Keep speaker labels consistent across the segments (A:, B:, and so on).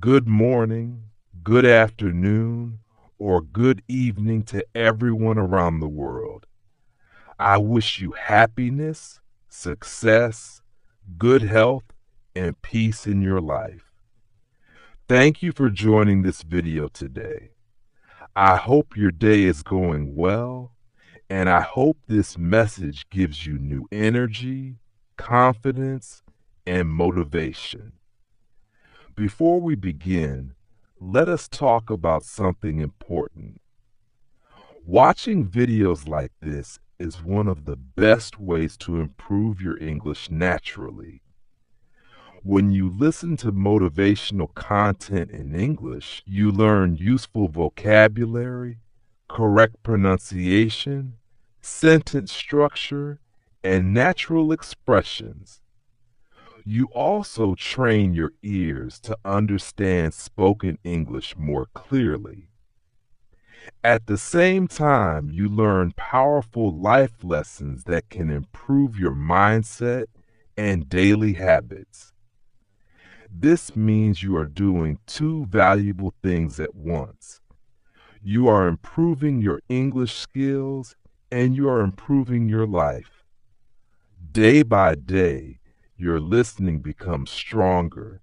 A: Good morning, good afternoon, or good evening to everyone around the world. I wish you happiness, success, good health, and peace in your life. Thank you for joining this video today. I hope your day is going well, and I hope this message gives you new energy, confidence, and motivation. Before we begin, let us talk about something important. Watching videos like this is one of the best ways to improve your English naturally. When you listen to motivational content in English, you learn useful vocabulary, correct pronunciation, sentence structure, and natural expressions. You also train your ears to understand spoken English more clearly. At the same time, you learn powerful life lessons that can improve your mindset and daily habits. This means you are doing two valuable things at once. You are improving your English skills and you are improving your life. Day by day, your listening becomes stronger,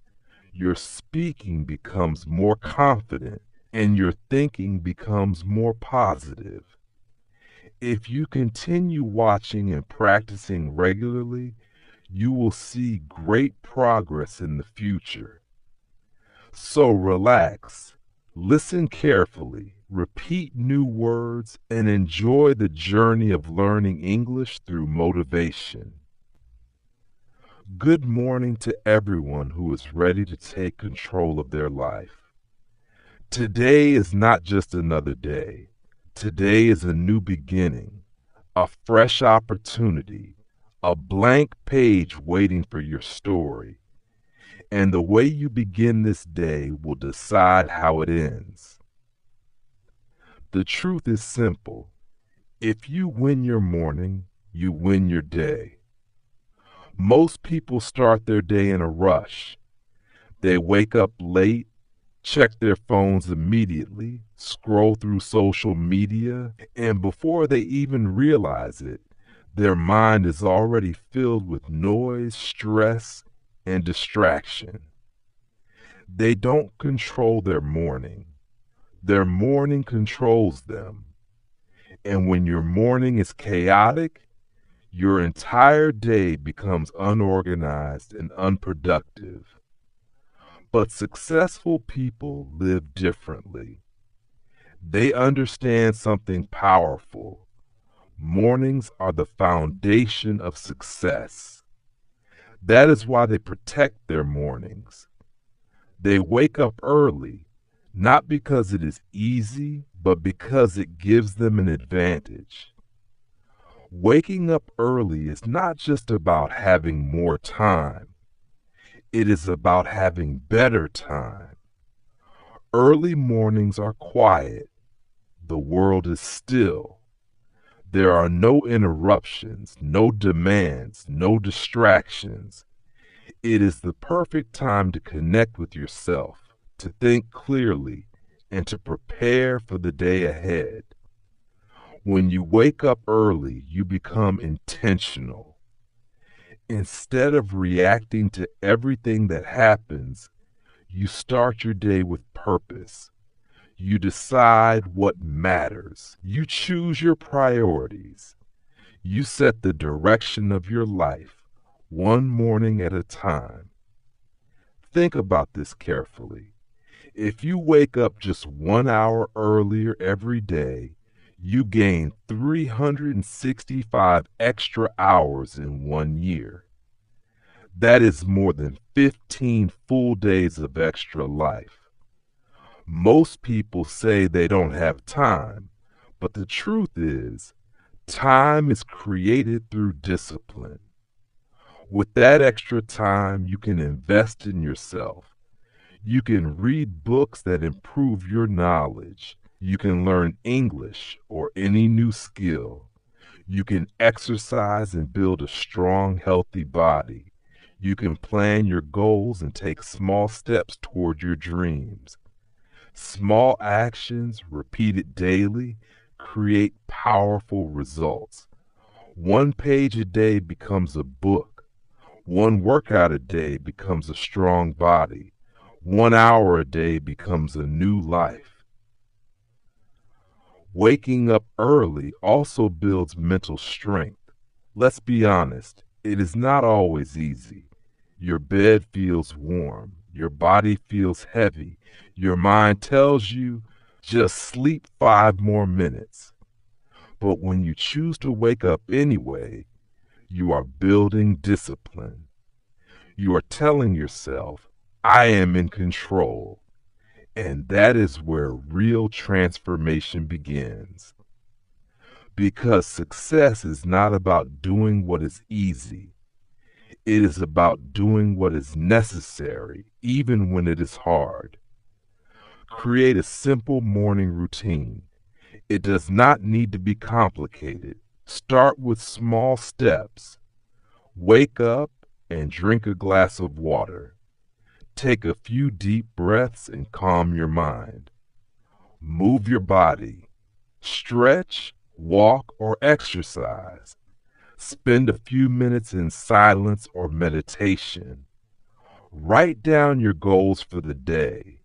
A: your speaking becomes more confident, and your thinking becomes more positive. If you continue watching and practicing regularly, you will see great progress in the future. So relax, listen carefully, repeat new words, and enjoy the journey of learning English through motivation. Good morning to everyone who is ready to take control of their life. Today is not just another day. Today is a new beginning, a fresh opportunity, a blank page waiting for your story. And the way you begin this day will decide how it ends. The truth is simple. If you win your morning, you win your day. Most people start their day in a rush. They wake up late, check their phones immediately, scroll through social media, and before they even realize it, their mind is already filled with noise, stress, and distraction. They don't control their morning. Their morning controls them. And when your morning is chaotic, your entire day becomes unorganized and unproductive. But successful people live differently. They understand something powerful. Mornings are the foundation of success. That is why they protect their mornings. They wake up early, not because it is easy, but because it gives them an advantage. Waking up early is not just about having more time. It is about having better time. Early mornings are quiet. The world is still. There are no interruptions, no demands, no distractions. It is the perfect time to connect with yourself, to think clearly, and to prepare for the day ahead. When you wake up early, you become intentional. Instead of reacting to everything that happens, you start your day with purpose. You decide what matters. You choose your priorities. You set the direction of your life, one morning at a time. Think about this carefully. If you wake up just 1 hour earlier every day, you gain 365 extra hours in 1 year. That is more than 15 full days of extra life. Most people say they don't have time, but the truth is, time is created through discipline. With that extra time, you can invest in yourself. You can read books that improve your knowledge. You can learn English or any new skill. You can exercise and build a strong, healthy body. You can plan your goals and take small steps toward your dreams. Small actions repeated daily create powerful results. One page a day becomes a book. One workout a day becomes a strong body. 1 hour a day becomes a new life. Waking up early also builds mental strength. Let's be honest, it is not always easy. Your bed feels warm. Your body feels heavy. Your mind tells you, just sleep 5 more minutes. But when you choose to wake up anyway, you are building discipline. You are telling yourself, I am in control. And that is where real transformation begins. Because success is not about doing what is easy. It is about doing what is necessary, even when it is hard. Create a simple morning routine. It does not need to be complicated. Start with small steps. Wake up and drink a glass of water. Take a few deep breaths and calm your mind. Move your body. Stretch, walk, or exercise. Spend a few minutes in silence or meditation. Write down your goals for the day.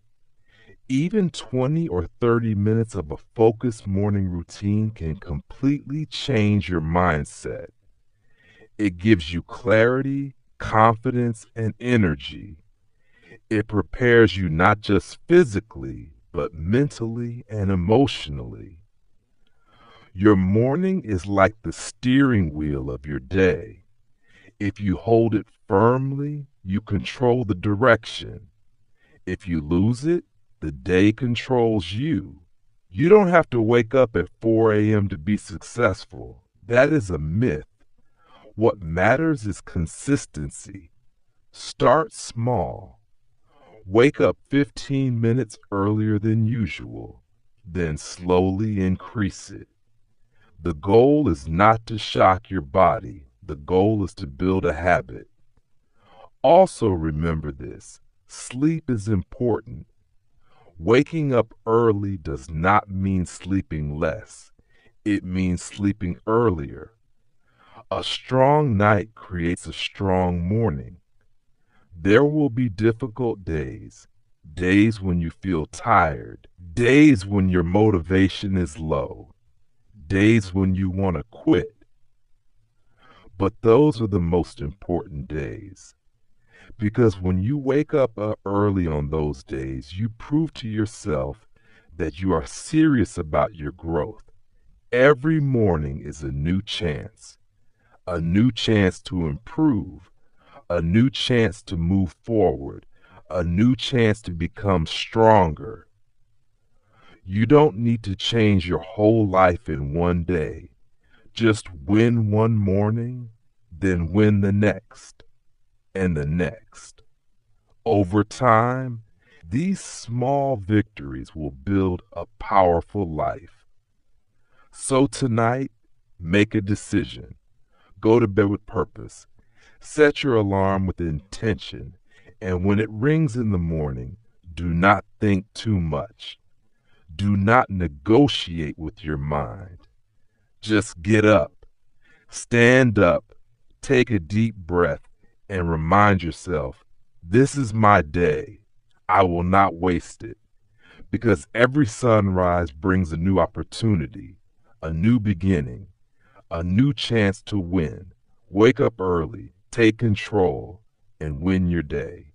A: Even 20 or 30 minutes of a focused morning routine can completely change your mindset. It gives you clarity, confidence, and energy. It prepares you not just physically, but mentally and emotionally. Your morning is like the steering wheel of your day. If you hold it firmly, you control the direction. If you lose it, the day controls you. You don't have to wake up at 4 a.m. to be successful. That is a myth. What matters is consistency. Start small. Wake up 15 minutes earlier than usual, then slowly increase it. The goal is not to shock your body. The goal is to build a habit. Also remember this, sleep is important. Waking up early does not mean sleeping less. It means sleeping earlier. A strong night creates a strong morning. There will be difficult days, days when you feel tired, days when your motivation is low, days when you want to quit. But those are the most important days. Because when you wake up early on those days, you prove to yourself that you are serious about your growth. Every morning is a new chance to improve, a new chance to move forward, a new chance to become stronger. You don't need to change your whole life in one day. Just win one morning, then win the next, and the next. Over time, these small victories will build a powerful life. So tonight, make a decision. Go to bed with purpose. Set your alarm with intention. And when it rings in the morning, do not think too much. Do not negotiate with your mind. Just get up. Stand up. Take a deep breath and remind yourself, this is my day. I will not waste it. Because every sunrise brings a new opportunity, a new beginning, a new chance to win. Wake up early, take control, and win your day.